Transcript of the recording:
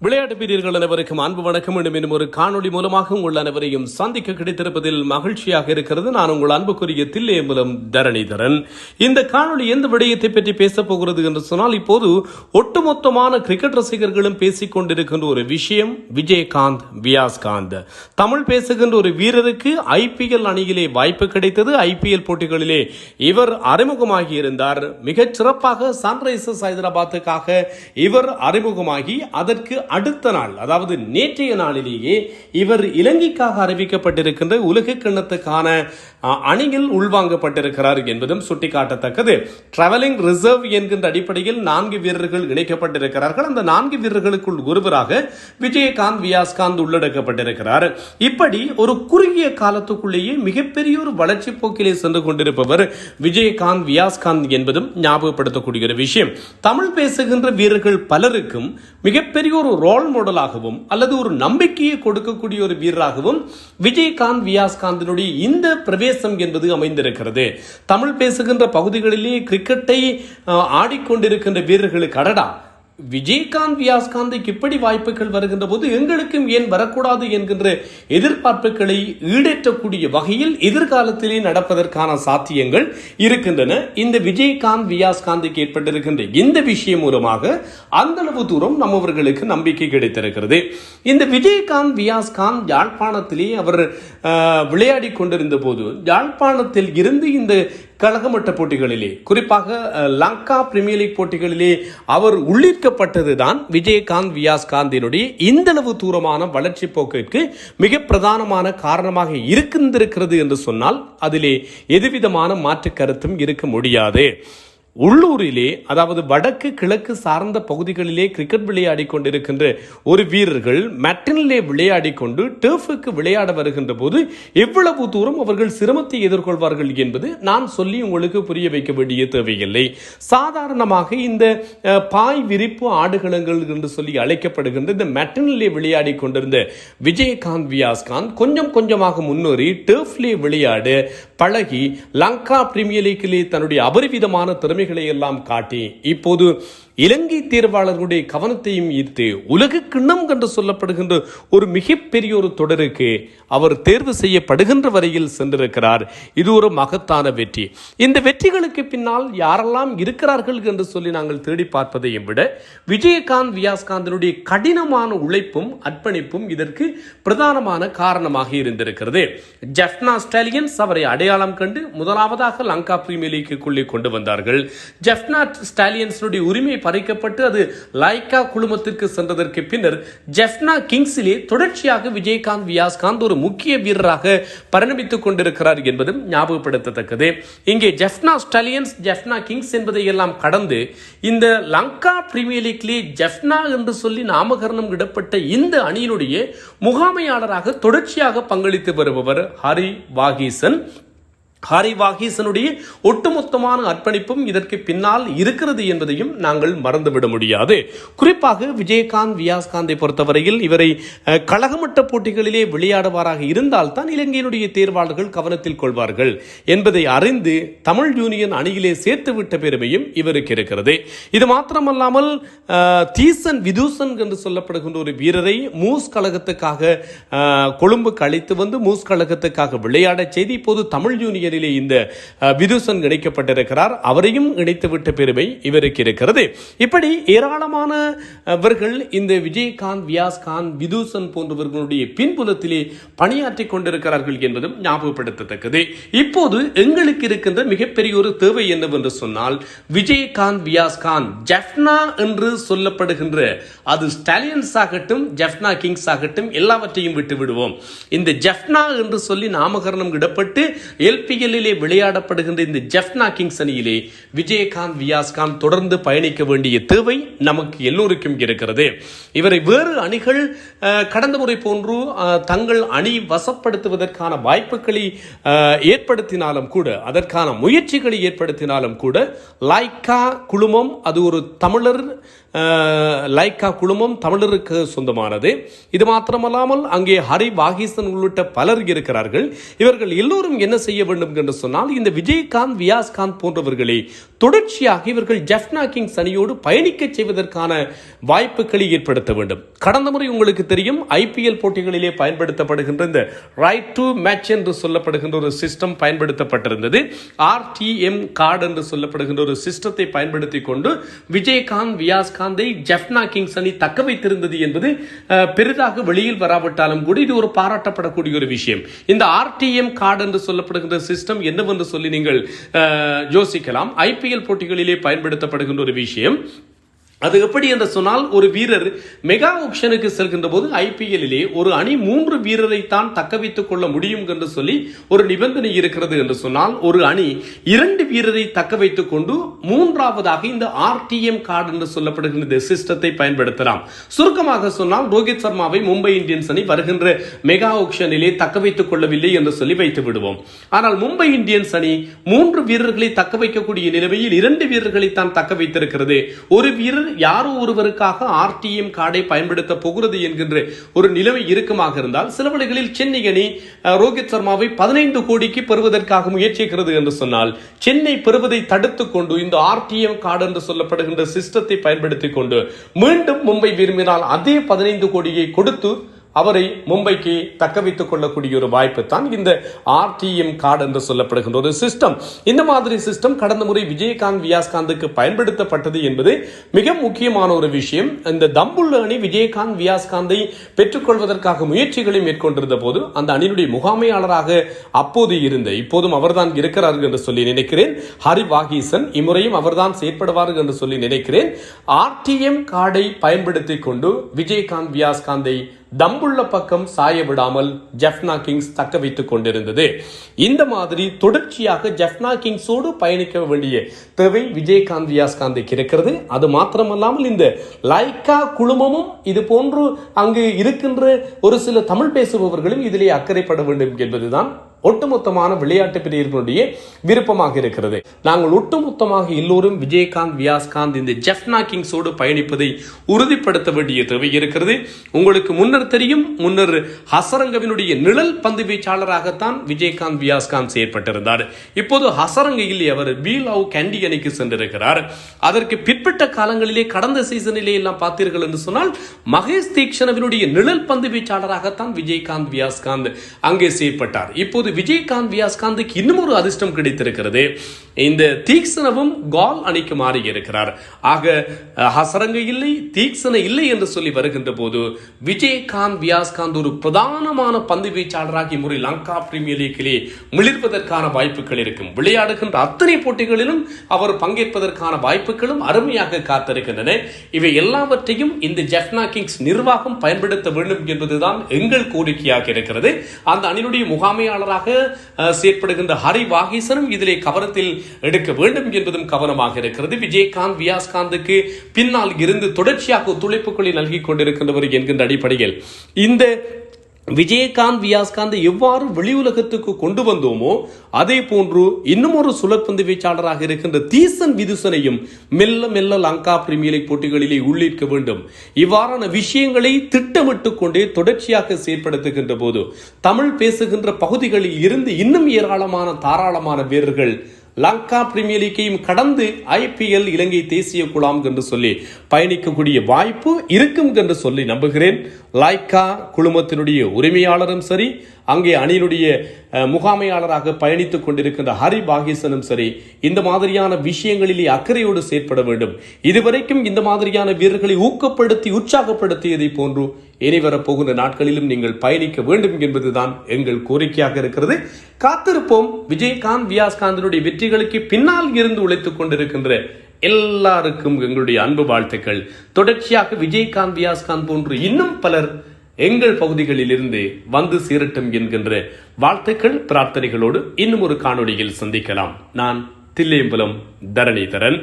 விளையாட்டு வீரர்கள் அனைவருக்கும் அன்பு வணக்கம். இன்னும் ஒரு காணொலி மூலமாக உங்கள் அனைவரையும் சந்திக்க கிடைத்திருப்பதில் மகிழ்ச்சியாக இருக்கிறது. நான் உங்கள் அன்புக்குரிய தில்லையம்பலம் தரணிதரன். இந்த காணொலி எந்த விடயத்தை பற்றி பேசப் போகிறது என்று சொன்னால், இப்போது ஒட்டுமொத்தமான கிரிக்கெட் ரசிகர்களும் பேசிக் கொண்டிருக்கின்ற ஒரு விஷயம் விஜயகாந்த் வியாஸ்காந்த். தமிழ் பேசுகின்ற ஒரு வீரருக்கு IPL அணியிலே வாய்ப்பு கிடைத்தது. IPL போட்டிகளிலே இவர் அறிமுகமாகி இருந்தார். மிகச் சிறப்பாக சன்ரைசர்ஸ் ஹைதராபாத்துக்காக இவர் அறிமுகமாகி அதற்கு அடுத்த நாள், அதாவது நேற்றைய நாளிலேயே இவர் இலங்கைக்காக அறிவிக்கப்பட்டிருக்கின்ற உலக கிண்ணத்துக்கான அணியில் உள்வாங்கப்பட்டிருக்கிறார் என்பதும் சுட்டிக்காட்டத்தக்கது. டிராவலிங் ரிசர்வ் என்கின்ற அடிப்படையில் 4 வீரர்கள் இணைக்கப்பட்டிருக்கிறார்கள். அந்த 4 வீரர்களுக்குள் ஒருவராக விஜயகாந்த் வியாஸ்காந்த் உள்ளடக்கப்பட்டிருக்கிறார். இப்படி ஒரு குறுகிய காலத்துக்குள்ளேயே மிகப்பெரிய ஒரு வளர்ச்சி போக்கிலே சென்று கொண்டிருப்பவர் விஜயகாந்த் வியாஸ்காந்த் என்பதும் ஞாபகப்படுத்தக்கூடிய ஒரு விஷயம். தமிழ் பேசுகின்ற வீரர்கள் பலருக்கும் மிகப்பெரிய ஒரு ரோல் மாடலாகவும் அல்லது ஒரு நம்பிக்கையை கொடுக்கக்கூடிய ஒரு வீரராகவும் விஜயகாந்த் வியாஸ்காந்தினுடைய இந்த பிரவேசம் என்பது அமைந்திருக்கிறது. தமிழ் பேசுகின்ற பகுதிகளிலே கிரிக்கெட்டை ஆடிக்கொண்டிருக்கின்ற வீரர்களுக்கு அடடா, விஜயகாந்த் வியாஸ்காந்துக்கு இப்படி வாய்ப்புகள் வருகின்ற போது எங்களுக்கும் ஏன் வரக்கூடாது என்கின்ற எதிர்பார்ப்புகளை ஈடேற்றக்கூடிய வகையில் எதிர்காலத்திலே நடப்பதற்கான சாத்தியங்கள் இருக்கின்றன. இந்த விஜயகாந்த் வியாஸ்காந்துக்கு ஏற்பட்டிருக்கின்ற இந்த விஷயம் மூலமாக அந்த அளவு தூரம் நம்மவர்களுக்கு நம்பிக்கை கிடைத்திருக்கிறது. இந்த விஜயகாந்த் வியாஸ்காந்த் யாழ்ப்பாணத்திலே அவர் விளையாடி கொண்டிருந்த போது, யாழ்ப்பாணத்தில் இருந்து இந்த கழகமட்ட போட்டிகளிலே, குறிப்பாக லங்கா பிரீமியர் லீக் போட்டிகளிலே அவர் உள்ளிருக்கப்பட்டதுதான் விஜயகாந்த் வியாஸ்காந்தினுடைய இந்தளவு தூரமான வளர்ச்சி போக்கிற்கு மிக பிரதானமான காரணமாக இருக்கின்றிருக்கிறது என்று சொன்னால் அதிலே எதுவிதமான மாற்று கருத்தும் இருக்க முடியாது. உள்ளூரிலே, அதாவது வடக்கு கிழக்கு சார்ந்த பகுதிகளிலே கிரிக்கெட் விளையாடி கொண்டிருக்கின்ற ஒரு வீரர்கள் மேட்டினிலே விளையாடி கொண்டு டர்ஃபுக்கு விளையாட வருகின்ற போது எவ்வளவு தூரம் அவர்கள் சிரமத்தை எதிர்கொள்வார்கள் என்பது நான் சொல்லி உங்களுக்கு புரிய வைக்க வேண்டிய தேவையில்லை. சாதாரணமாக இந்த பாய் விரிப்பு ஆடுகளங்கள் என்று சொல்லி அழைக்கப்படுகின்ற இந்த மேட்டினிலே விளையாடி கொண்டிருந்த விஜயகாந்த் வியாஸ்காந்த் கொஞ்சம் கொஞ்சமாக முன்னேறி டர்ஃப்லே விளையாட பழகி லங்கா பிரீமியர் லீக்கிலே தன்னுடைய அபரிவிதமான திறமைகளை எல்லாம் காட்டி இப்போது இலங்கை தேர்வாளர்களுடைய கவனத்தையும் ஈர்த்து உலக கிண்ணம் என்று சொல்லப்படுகின்ற ஒரு மிகப்பெரிய ஒரு தொடருக்கு அவர் தேர்வு செய்யப்படுகின்ற வரையில் சென்றிருக்கிறார். இது ஒரு மகத்தான வெற்றி. இந்த வெற்றிகளுக்கு பின்னால் யாரெல்லாம் இருக்கிறார்கள் என்று சொல்லி நாங்கள் தேடி பார்ப்பதையும் விட விஜயகாந்த் வியாஸ்காந்தினுடைய கடினமான உழைப்பும் அர்ப்பணிப்பும் இதற்கு பிரதானமான காரணமாக இருந்திருக்கிறது. ஜெஃப்னா ஸ்டாலியன்ஸ் அவரை அடையாளம் கண்டு முதலாவதாக லங்கா பிரீமியர் லீக்குள்ளே கொண்டு வந்தார்கள். ஜெஃப்னா ஸ்டாலியன்ஸுடைய உரிமை பறிக்கப்பட்டு அது லைக்கா குழுமத்திற்கு சென்றதற்கு பின்னர் ஜெஃப்னா கிங்ஸிலே தொடர்ச்சியாக விஜயகாந்த் வியாஸ்காந்த் ஒரு முக்கிய வீரராக பரிணமித்துக் கொண்டிருக்கிறார் என்பதும் ஞாபகப்படுத்தத்தக்கது. இங்கே ஜெஃப்னா ஸ்டாலியன்ஸ், ஜெஃப்னா கிங்ஸ் என்பதை எல்லாம் கடந்து இந்த லங்கா பிரீமியர் லீக்லே ஜெஃப்னா என்று சொல்லி நாமகரணம் இடப்பட்ட இந்த அணியினுடைய முகாமையாளராக தொடர்ச்சியாக பங்களித்து வருபவர் ஹரி வாகீசன். ஹரி வாகீசனுடைய ஒட்டுமொத்தமான அர்ப்பணிப்பும் இதற்கு பின்னால் இருக்கிறது என்பதையும் நாங்கள் மறந்துவிட முடியாது. குறிப்பாக விஜயகாந்த் வியாஸ்காந்தை பொறுத்தவரையில் இவரை கழகமட்ட போட்டிகளிலே விளையாடுவாராக இருந்தால் தான் இலங்கையினுடைய தேர்வாளர்கள் கவனத்தில் கொள்வார்கள் என்பதை அறிந்து தமிழ் யூனியன் அணியிலே சேர்த்துவிட்ட பெருமையும் இவருக்கு இருக்கிறது. இது மாத்திரமல்லாமல் தீசன் விதூசன் என்று சொல்லப்படுகின்ற ஒரு வீரரை மூஸ் கழகத்துக்காக கொழும்புக்கு அழைத்து வந்து மூஸ் கழகத்துக்காக விளையாட செய்து இப்போது தமிழ் யூனியன் இந்த விதுசன் இணைக்கப்பட்டிருக்கிறார். அவரையும் இணைத்துவிட்ட பெருமை இவருக்கு இருக்கிறது. இப்படி ஏராளமானவர்கள் இந்த விஜயகாந்த் வியாஸ்காந்த் விதுசன் போன்றவர்களுடைய பின்புலத்திலே பணியாற்றிக் கொண்டிருக்கிறார்கள் என்பதும் ஞாபகப்படுத்தத்தக்கது. இப்போது எங்களுக்கு இருக்கின்ற மிகப்பெரிய ஒரு தேவை என்னவென்று சொன்னால், விஜயகாந்த் வியாஸ்காந்த் ஜெஃப்னா என்று சொல்லப்படுகின்ற அது ஸ்டாலியன்ஸ் ஆகட்டும் ஜெஃப்னா கிங்ஸ் ஆகட்டும் எல்லாவற்றையும் விட்டு விடுவோம். இந்த ஜெஃப்னா என்று சொல்லி நாமகரணம் இடப்பட்டு LPL விளையாடப்படுகின்ற இந்த ஜெஃப்னா கிங்ஸ் அணியிலே விஜயகாந்த் வியாஸ்காந்த் தொடர்ந்து பயணிக்க வேண்டிய தேவை நமக்கு எல்லோருக்கும் இருக்கிறது. இவரை வேறு அணிகள் கடந்த முறை போன்று தங்கள் அணி வசப்படுத்துவதற்கான வாய்ப்புகளை ஏற்படுத்தினாலும் கூட, அதற்கான முயற்சிகளை ஏற்படுத்தினாலும் கூட, லைக்கா குழுமம் அது ஒரு தமிழர் லைக்கா குழுமம் தமிழருக்கு சொந்தமானது. இது மாத்திரமல்லாமல் அங்கே ஹரி வாகீசன் உள்ளிட்ட பலர் இருக்கிறார்கள். இவர்கள் எல்லோரும் என்ன செய்ய வேண்டும் என்று சொன்னால், இந்த விஜயகாந்த் வியாஸ்காந்த் போன்றவர்களை தொடர்ச்சியாக இவர்கள் ஜெஃப்னா கிங்ஸ் அணியோடு பயணிக்க செய்வதற்கான வாய்ப்புகளை ஏற்படுத்த வேண்டும். கடந்த முறை உங்களுக்கு தெரியும் IPL போட்டிகளிலே பயன்படுத்தப்படுகின்ற இந்த ரைட் டு மேட்ச் என்று சொல்லப்படுகின்ற ஒரு சிஸ்டம் பயன்படுத்தப்பட்டிருந்தது. RTM கார்டு என்று சொல்லப்படுகின்ற ஒரு சிஸ்டத்தை பயன்படுத்தி கொண்டு விஜயகாந்த் வியாஸ்காந்தை ஜெஃப்னா கிங்ஸ் அணி தக்க வைத்திருந்தது என்பது பெரிதாக வெளியில் வராவிட்டாலும் கூட இது ஒரு பாராட்டப்படக்கூடிய ஒரு விஷயம். இந்த RTM கார்டு என்று சொல்லப்படுகின்ற சிஸ்டம் என்னவென்று சொல்லி நீங்கள் யோசிக்கலாம். IPL போட்டிகளிலே பயன்படுத்தப்படுகின்ற ஒரு விஷயம். அது எப்படி என்று சொன்னால், ஒரு வீரர் மெகா ஆக்ஷனுக்கு செல்கின்ற போது IPL-லே ஒரு அணி 3 வீரரை தான் தக்க வைத்துக் கொள்ள முடியும் என்று சொல்லி ஒரு நிபந்தனை இருக்கிறது என்று சொன்னால், ஒரு அணி 2 வீரரை தக்க வைத்துக் கொண்டு மூன்றாவதாக இந்த RTM கார்டு என்று சொல்லப்படுகின்ற இந்த சிஸ்டத்தை பயன்படுத்தலாம். சுருக்கமாக சொன்னால், ரோஹித் சர்மாவை மும்பை இந்தியன்ஸ் அணி வருகின்ற மெகா ஆக்ஷனிலே தக்க வைத்துக் கொள்ளவில்லை என்று சொல்லி வைத்து விடுவோம். ஆனால் மும்பை இந்தியன்ஸ் அணி 3 வீரர்களை தக்க வைக்கக்கூடிய நிலைமையில் 2 வீரர்களை தான் தக்க வைத்திருக்கிறது. ஒரு வீரர் யாரோ ஒருவருக்காக RTM கார்டை பயன்படுத்த போகிறது என்கின்ற ஒரு நிலைமை இருக்குமாக இருந்தால், சில வேளைகளில் சென்னை அணி ரோஹித் சர்மாவை 15 கோடிக்கு பெறுவதற்காக முயற்சிக்கிறது என்று சொன்னால், சென்னை பெறுவதை தடுத்துக் கொண்டு இந்த RTM கார்டு என்று சொல்லப்படுகின்ற சிஸ்டத்தை பயன்படுத்திக் கொண்டு மீண்டும் மும்பை விரும்பினால் அதே 15 கோடியை கொடுத்து அவரை மும்பைக்கு தக்க வைத்துக் கொள்ளக்கூடிய ஒரு வாய்ப்பு தான் இந்த RTM கார்டு என்று சொல்லப்படுகின்ற ஒரு சிஸ்டம். இந்த மாதிரி சிஸ்டம் கடந்த முறை விஜயகாந்த் வியாஸ்காந்துக்கு பயன்படுத்தப்பட்டது என்பது மிக முக்கியமான ஒரு விஷயம். இந்த தம்புள்ள அணி விஜயகாந்த் வியாஸ்காந்தை பெற்றுக்கொள்வதற்காக முயற்சிகளை மேற்கொண்டிருந்த போது அந்த அணியினுடைய முகாமையாளராக அப்போது இருந்த, இப்போதும் அவர்தான் இருக்கிறார்கள் என்று சொல்லி நினைக்கிறேன், ஹரி வாகீசன், இம்முறையும் அவர்தான் செயற்படுவார்கள் என்று சொல்லி நினைக்கிறேன். RTM கார்டை பயன்படுத்தி கொண்டு விஜயகாந்த் வியாஸ்காந்தை தம்புள்ள பக்கம் சாய விடாமல் ஜெஃப்னா கிங்ஸ் தக்க வைத்துக் கொண்டிருந்தது. இந்த மாதிரி தொடர்ச்சியாக ஜெஃப்னா கிங்ஸோடு பயணிக்க வேண்டிய தேவை விஜயகாந்த் வியாஸ்காந்துக்கு இருக்கிறது. அது மாத்திரமல்லாமல் இந்த லைக்கா குழுமமும் இது போன்று அங்கு இருக்கின்ற ஒரு சில தமிழ் பேசுபவர்களும் இதிலே அக்கறைப்பட வேண்டும் என்பதுதான் ஒட்டுமொத்தமான விளையாட்டு பிரியர்களுடைய விருப்பமாக இருக்கிறது. நாங்கள் ஒட்டுமொத்தமாக எல்லோரும் விஜயகாந்த் வியாஸ்காந்த் இந்த ஜெஃப்னா கிங்ஸோடு பயணிப்பதை உறுதிப்படுத்த வேண்டிய தேவை இருக்கிறது. உங்களுக்கு முன்னர் தெரியும், முன்னர் ஹசரங்கவினுடைய நிழல் பந்து வீச்சாளராகத்தான் விஜயகாந்த் வியாஸ்காந்த் செயற்பட்டிருந்தார். இப்போது ஹசரங்கையில் அவர் பீலாவ் கேண்டி அணிக்கு சென்றிருக்கிறார். அதற்கு பிற்பட்ட காலங்களிலே கடந்த சீசனிலே எல்லாம் பார்த்தீர்கள் என்று சொன்னால், மகேஷ் தீக்ஷணவினுடைய நிழல் பந்து வீச்சாளராகத்தான் விஜயகாந்த் வியாஸ்காந்த் அங்கே செயற்பட்டார். இப்போது விஜயகாந்த் வியாஸ்காந்துக்கு இன்னும் ஒரு அதிர்ஷ்டம் கிடைத்திருக்கிறது. இந்த தீக்ஷணவும் கால் அணிக்கு மாறி இருக்கிறார். ஆக ஹசரங்க இல்லை, தீக்ஷண இல்லை என்று சொல்லி வருகின்ற போது விஜயகாந்த் வியாஸ்காந்த் ஒரு பிரதானமான பந்து வீச்சாளராக இம்முறை லங்கா பிரீமியர் லீக்கிலே மிளிர்வதற்கான வாய்ப்புகள் இருக்கும். விளையாடுகின்ற அத்தனை போட்டிகளிலும் அவர் பங்கேற்பதற்கான வாய்ப்புகளும் அருமையாக காத்திருக்கின்றன. இவை எல்லாவற்றையும் இந்த ஜெஃப்னா கிங்ஸ் நிர்வாகம் பயன்படுத்த வேண்டும் என்பதுதான் எங்கள் கோரிக்கையாக இருக்கிறது. அந்த அணியினுடைய முகாமையாளராக செயற்படுகின்ற ஹரி வாகீசனும் இதிலே கவனத்தில் எடுக்க வேண்டும் என்பதும் கவனமாக இருக்கிறது. விஜயகாந்த் வியாஸ்காந்துக்கு பின்னால் இருந்து தொடர்ச்சியாக ஒத்துழைப்புகளை நல்கிக் கொண்டிருக்கின்றவர் என்கின்ற அடிப்படையில் இந்த விஜயகாந்த் வியாஸ்காந்தை எவ்வாறு வெளி உலகத்துக்கு கொண்டு வந்தோமோ அதே போன்று இன்னும் ஒரு சுழற்பந்து வீச்சாளராக இருக்கின்ற தீசன் விதுசனையும் மெல்ல மெல்ல லங்கா பிரீமியர் லீக் போட்டிகளிலே உள்ளிருக்க வேண்டும். இவ்வாறான விஷயங்களை திட்டமிட்டுக் கொண்டே தொடர்ச்சியாக செயற்படுத்துகின்ற போது தமிழ் பேசுகின்ற பகுதிகளில் இருந்து இன்னும் ஏராளமான தாராளமான வீரர்கள் லங்கா பிரீமியர் லீக்கையும் கடந்து IPL இலங்கை தேசிய குழாம் என்று சொல்லி பயணிக்கக்கூடிய வாய்ப்பு இருக்கும் என்று சொல்லி நம்புகிறேன். லைக்கா குழுமத்தினுடைய உரிமையாளரும் சரி, அங்கே அணியினுடைய முகாமையாளராக பயணித்துக் கொண்டிருக்கின்ற ஹரி பாகிசனும் சரி, இந்த மாதிரியான விஷயங்களிலே அக்கறையோடு செயற்பட வேண்டும். இதுவரைக்கும் இந்த மாதிரியான வீரர்களை ஊக்கப்படுத்தி உற்சாகப்படுத்தியதை போன்று இனி வரப்போகின்ற நாட்களிலும் நீங்கள் பயணிக்க வேண்டும் என்பதுதான் எங்கள் கோரிக்கையாக இருக்கிறது. காத்திருப்போம். விஜயகாந்த் வியாஸ்காந்தினுடைய வெற்றிகளுக்கு பின்னால் இருந்து உழைத்துக் கொண்டிருக்கின்ற எல்லாருக்கும் எங்களுடைய அன்பு வாழ்த்துக்கள். தொடர்ச்சியாக விஜயகாந்த் வியாஸ்காந்த் போன்று இன்னும் பலர் எங்கள் பகுதிகளில் இருந்து வந்து சேரட்டும் என்கின்ற வாழ்த்துக்கள் பிரார்த்தனைகளோடு இன்னும் ஒரு காணொளியில் சந்திக்கலாம். நான் தில்லையம்பலம் தரணிதரன்.